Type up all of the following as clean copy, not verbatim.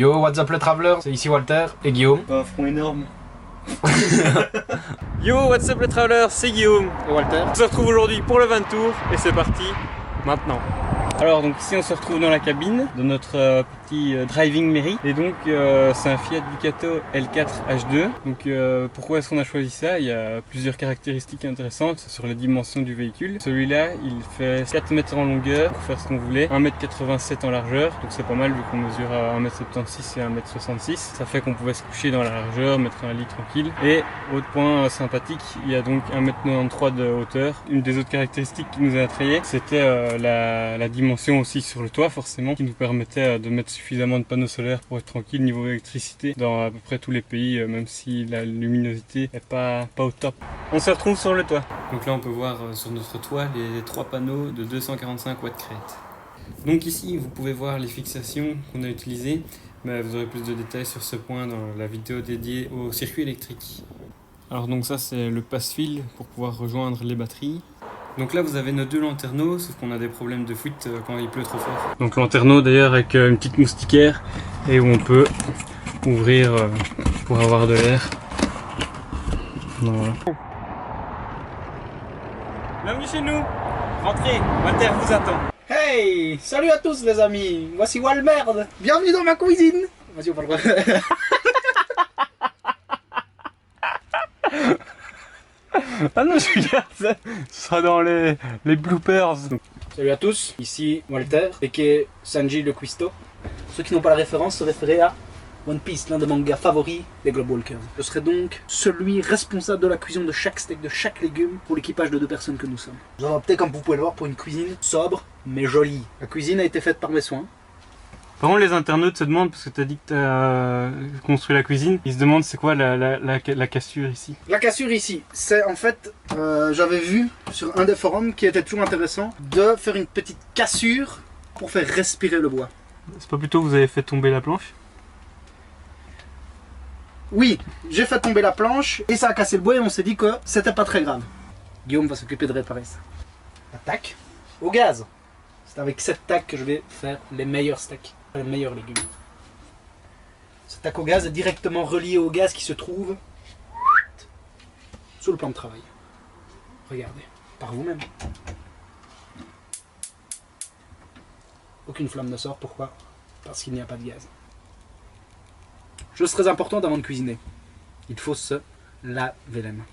Yo, what's up les travelers, c'est ici Walter et Guillaume. Un front énorme. Yo, what's up les travelers, c'est Guillaume Et Walter. On se retrouve aujourd'hui pour le 20 tours et c'est parti maintenant. Alors donc ici on se retrouve dans la cabine de notre petit driving Mairie et donc c'est un Fiat Ducato L4 H2. Donc pourquoi est-ce qu'on a choisi ça? Il y a plusieurs caractéristiques intéressantes sur les dimensions du véhicule. Celui-là il fait 4 mètres en longueur pour faire ce qu'on voulait, 1,87 m en largeur, donc c'est pas mal vu qu'on mesure à 1,76 m et 1,66 m. Ça fait qu'on pouvait se coucher dans la largeur, mettre un lit tranquille. Et autre point sympathique, il y a donc 1,93 m de hauteur. Une des autres caractéristiques qui nous a attrayé, c'était la dimension aussi sur le toit forcément, qui nous permettait de mettre suffisamment de panneaux solaires pour être tranquille niveau électricité dans à peu près tous les pays, même si la luminosité n'est pas au top. On se retrouve sur le toit. Donc là on peut voir sur notre toit les 3 panneaux de 245 watts crête. Donc ici vous pouvez voir les fixations qu'on a utilisées, mais vous aurez plus de détails sur ce point dans la vidéo dédiée au circuit électrique. Alors donc ça c'est le passe-fil pour pouvoir rejoindre les batteries. Donc là vous avez nos 2 lanterneaux, sauf qu'on a des problèmes de fuite quand il pleut trop fort. Donc lanterneau d'ailleurs avec une petite moustiquaire et où on peut ouvrir pour avoir de l'air. Voilà. Bienvenue chez nous. Rentrez, Walter vous attend. Hey, salut à tous les amis, voici Walmerd. Bienvenue dans ma cuisine. Vas-y, on parle. Ah non, je regarde ça, ce sera dans les bloopers. Salut à tous, ici Walter, et qui est Sanji le Cuisto. Ceux qui n'ont pas la référence se référaient à One Piece, l'un des mangas favoris des Globe Walkers. Je serai donc celui responsable de la cuisson de chaque steak, de chaque légume, pour l'équipage de 2 personnes que nous sommes. Nous avons opté, comme vous pouvez le voir, pour une cuisine sobre, mais jolie. La cuisine a été faite par mes soins. Par contre, les internautes se demandent, parce que tu as dit que tu as construit la cuisine, ils se demandent c'est quoi la cassure ici. La cassure ici, c'est en fait, j'avais vu sur un des forums qui était toujours intéressant, de faire une petite cassure pour faire respirer le bois. C'est pas plutôt que vous avez fait tomber la planche? Oui, j'ai fait tomber la planche et ça a cassé le bois et on s'est dit que c'était pas très grave. Guillaume va s'occuper de réparer ça. Attaque au gaz. C'est avec cette tac que je vais faire les meilleurs steaks, les meilleurs légumes. Cette tac au gaz est directement reliée au gaz qui se trouve sous le plan de travail. Regardez, par vous-même. Aucune flamme ne sort, pourquoi? Parce qu'il n'y a pas de gaz. Chose très importante avant de cuisiner, il faut se laver les mains.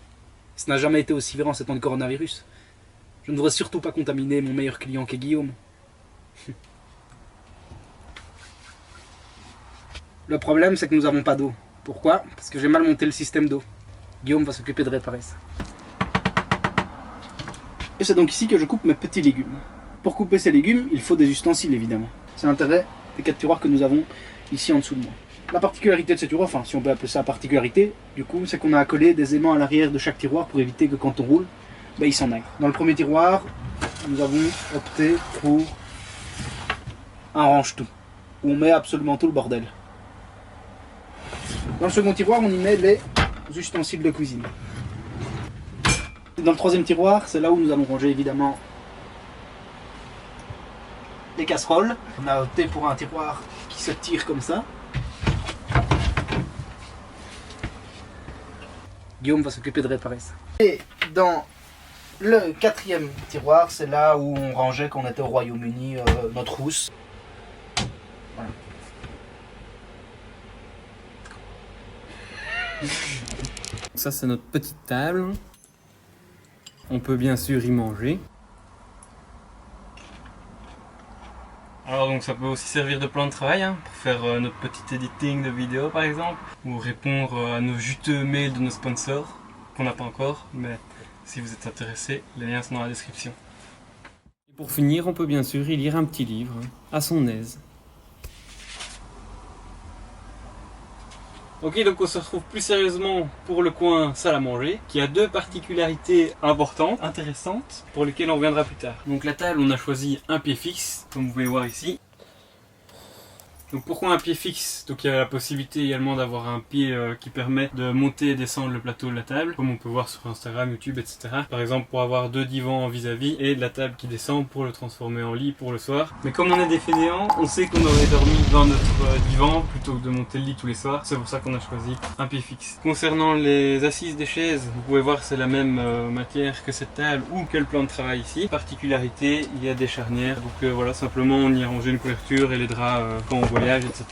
Ce n'a jamais été aussi vrai en ces temps de coronavirus. Je ne voudrais surtout pas contaminer mon meilleur client qu'est Guillaume. Le problème, c'est que nous n'avons pas d'eau. Pourquoi? Parce que j'ai mal monté le système d'eau. Guillaume va s'occuper de réparer ça. Et c'est donc ici que je coupe mes petits légumes. Pour couper ces légumes, il faut des ustensiles évidemment. C'est l'intérêt des 4 tiroirs que nous avons ici en dessous de moi. La particularité de ce tiroir, enfin si on peut appeler ça particularité, du coup, c'est qu'on a accolé des aimants à l'arrière de chaque tiroir pour éviter que quand on roule, il s'en aille. Dans le premier tiroir, nous avons opté pour un range-tout, où on met absolument tout le bordel. Dans le second tiroir, on y met les ustensiles de cuisine. Dans le troisième tiroir, c'est là où nous allons ranger évidemment les casseroles. On a opté pour un tiroir qui se tire comme ça. Guillaume va s'occuper de réparer ça. Et dans le 4e tiroir, c'est là où on rangeait quand on était au Royaume-Uni notre housse. Voilà. Ça c'est notre petite table. On peut bien sûr y manger. Alors donc ça peut aussi servir de plan de travail pour faire notre petit editing de vidéo par exemple, ou répondre à nos juteux mails de nos sponsors, qu'on n'a pas encore, mais si vous êtes intéressé, les liens sont dans la description. Et pour finir, on peut bien sûr y lire un petit livre, à son aise. Ok, donc on se retrouve plus sérieusement pour le coin salle à manger, qui a 2 particularités importantes, intéressantes, pour lesquelles on reviendra plus tard. Donc la table, on a choisi un pied fixe, comme vous pouvez voir ici. Donc pourquoi un pied fixe? Donc il y a la possibilité également d'avoir un pied qui permet de monter et descendre le plateau de la table, comme on peut voir sur Instagram, YouTube, etc. Par exemple pour avoir 2 divans vis-à-vis et de la table qui descend pour le transformer en lit pour le soir. Mais comme on est des fainéants, on sait qu'on aurait dormi dans notre divan plutôt que de monter le lit tous les soirs. C'est pour ça qu'on a choisi un pied fixe. Concernant les assises des chaises, vous pouvez voir c'est la même matière que cette table ou que le plan de travail ici. Particularité, il y a des charnières. Donc voilà, simplement on y a rangé une couverture et les draps quand on voyage, etc.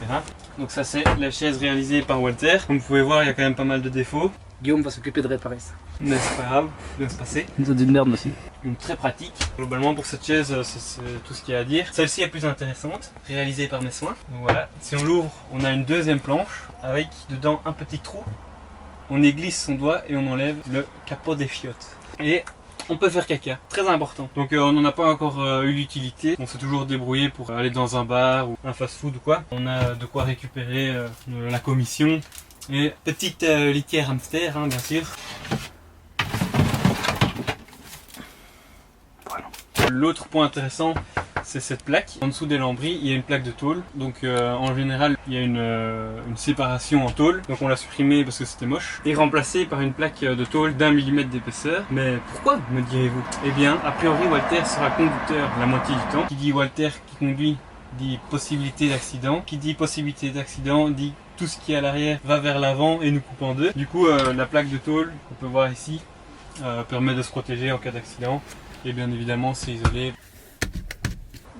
Donc ça c'est la chaise réalisée par Walter. Comme vous pouvez voir, il y a quand même pas mal de défauts. Guillaume va s'occuper de réparer ça. Mais c'est pas grave, bien se passer. C'est une merde aussi. Une très pratique. Globalement pour cette chaise, c'est tout ce qu'il y a à dire. Celle-ci est plus intéressante, réalisée par mes soins. Donc voilà, si on l'ouvre, on a une deuxième planche avec dedans un petit trou. On y glisse son doigt et on enlève le capot des fiottes. Et on peut faire caca, très important. Donc on n'en a pas encore eu l'utilité. On s'est toujours débrouillé pour aller dans un bar ou un fast-food ou quoi. On a de quoi récupérer la commission. Et petite litière hamster, hein, bien sûr. Voilà. L'autre point intéressant, c'est cette plaque. En dessous des lambris, il y a une plaque de tôle. Donc en général, il y a une séparation en tôle. Donc on l'a supprimée parce que c'était moche. Et remplacée par une plaque de tôle d'1 mm d'épaisseur. Mais pourquoi, me direz-vous? Eh bien, a priori, Walter sera conducteur la moitié du temps. Qui dit Walter qui conduit dit possibilité d'accident. Qui dit possibilité d'accident dit tout ce qui est à l'arrière va vers l'avant et nous coupe en deux. Du coup, la plaque de tôle qu'on peut voir ici permet de se protéger en cas d'accident. Et bien évidemment, c'est isolé.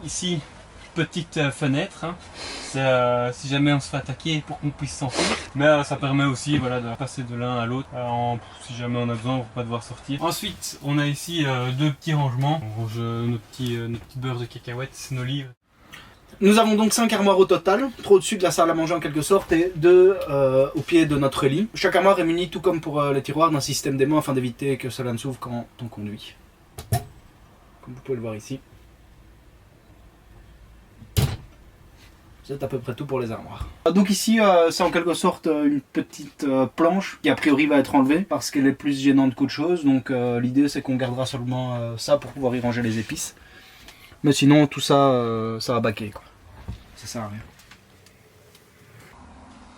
Ici, petite fenêtre, hein. Si jamais on se fait attaquer pour qu'on puisse s'enfuir. Mais ça permet aussi voilà, de passer de l'un à l'autre. Si jamais on a besoin, on ne va pas devoir sortir. Ensuite, on a ici 2 petits rangements. On range nos petits beurres de cacahuètes, nos livres. Nous avons donc 5 armoires au total, 3 au-dessus de la salle à manger en quelque sorte et 2 au pied de notre lit. Chaque armoire est munie, tout comme pour les tiroirs, d'un système d'aimant afin d'éviter que cela ne s'ouvre quand on conduit. Comme vous pouvez le voir ici. C'est à peu près tout pour les armoires. Donc ici, c'est en quelque sorte une petite planche qui a priori va être enlevée parce qu'elle est plus gênante qu'autre chose. Donc l'idée c'est qu'on gardera seulement ça pour pouvoir y ranger les épices. Mais sinon tout ça, ça va baquer quoi. Ça sert à rien.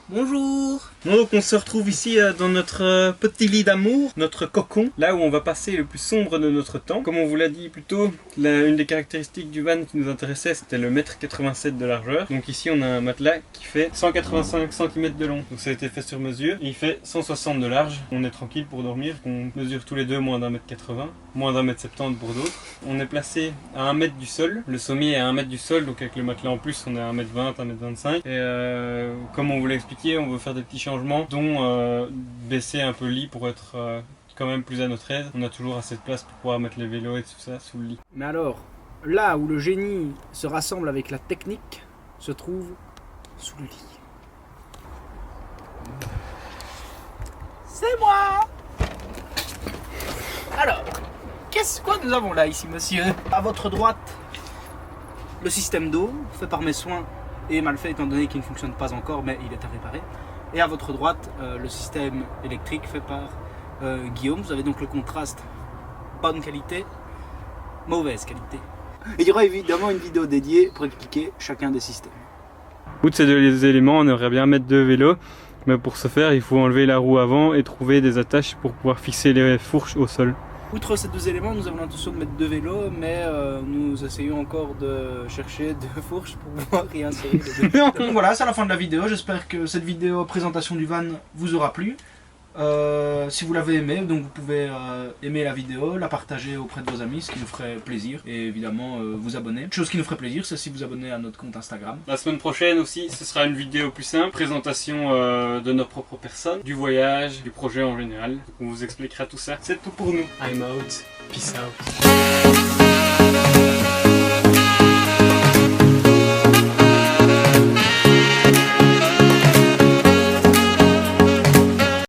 Bonjour! Donc on se retrouve ici dans notre petit lit d'amour, notre cocon, là où on va passer le plus sombre de notre temps. Comme on vous l'a dit plus tôt, une des caractéristiques du van qui nous intéressait c'était le 1,87 m de largeur. Donc ici on a un matelas qui fait 185 cm de long, donc ça a été fait sur mesure. Et il fait 160 de large, on est tranquille pour dormir, on mesure tous les deux moins d'1,80 m, moins d'1,70 m pour d'autres. On est placé à 1 mètre du sol, le sommier est à 1 mètre du sol, donc avec le matelas en plus on est à 1,20 m, 1,25 m. Et comme on vous l'a expliqué, on veut faire des petits changements, dont baisser un peu le lit pour être quand même plus à notre aise. On a toujours assez de place pour pouvoir mettre les vélos et tout ça sous le lit. Mais alors, là où le génie se rassemble avec la technique, se trouve sous le lit. C'est moi! Alors, quoi nous avons là ici, monsieur? À votre droite, le système d'eau, fait par mes soins et mal fait étant donné qu'il ne fonctionne pas encore, mais il est à réparer. Et à votre droite, le système électrique fait par Guillaume. Vous avez donc le contraste bonne qualité, mauvaise qualité. Et il y aura évidemment une vidéo dédiée pour expliquer chacun des systèmes. Outre ces 2 éléments, on aimerait bien mettre 2 vélos, mais pour ce faire, il faut enlever la roue avant et trouver des attaches pour pouvoir fixer les fourches au sol. Outre ces 2 éléments, nous avons l'intention de mettre 2 vélos, mais nous essayons encore de chercher 2 fourches pour pouvoir y insérer les 2. Donc voilà, c'est la fin de la vidéo. J'espère que cette vidéo présentation du van vous aura plu. Si vous l'avez aimé, donc vous pouvez aimer la vidéo, la partager auprès de vos amis, ce qui nous ferait plaisir, et évidemment vous abonner. Chose qui nous ferait plaisir, c'est si vous abonnez à notre compte Instagram. La semaine prochaine aussi, ce sera une vidéo plus simple, présentation de nos propres personnes, du voyage, du projet en général. Donc on vous expliquera tout ça. C'est tout pour nous. I'm out. Peace out.